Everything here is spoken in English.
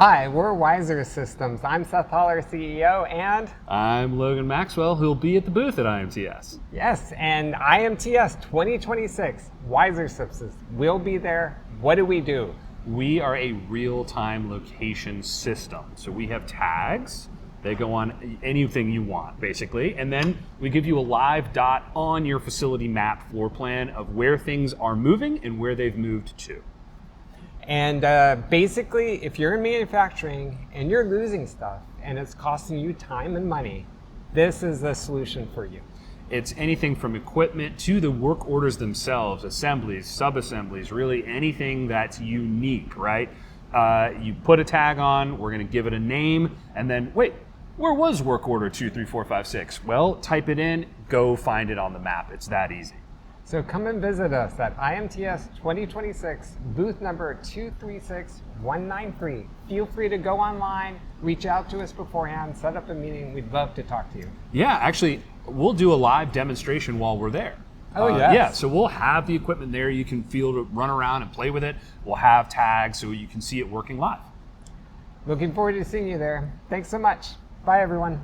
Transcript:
Hi, we're WISER Systems. I'm Seth Holler, CEO, and I'm Logan Maxwell, who'll be at the booth at IMTS. yes, and IMTS 2026, WISER Systems will be there. What do we do? We are a real-time location system. So we have tags. They go on anything you want, basically. And then we give you a live dot on your facility map floor plan of where things are moving and where they've moved to. And basically, if you're in manufacturing and you're losing stuff and it's costing you time and money, this is the solution for you. It's anything from equipment to the work orders themselves, assemblies, sub-assemblies, really anything that's unique, right? You put a tag on, we're gonna give it a name, and then, wait, where was work order 2, 3, 4, 5, 6? Well, type it in, go find it on the map. It's that easy. So come and visit us at IMTS 2026, booth number 236193. Feel free to go online, reach out to us beforehand, set up a meeting. We'd love to talk to you. Yeah, actually, we'll do a live demonstration while we're there. Oh, yes. Yeah, so we'll have the equipment there. You can feel to run around and play with it. We'll have tags so you can see it working live. Looking forward to seeing you there. Thanks so much. Bye, everyone.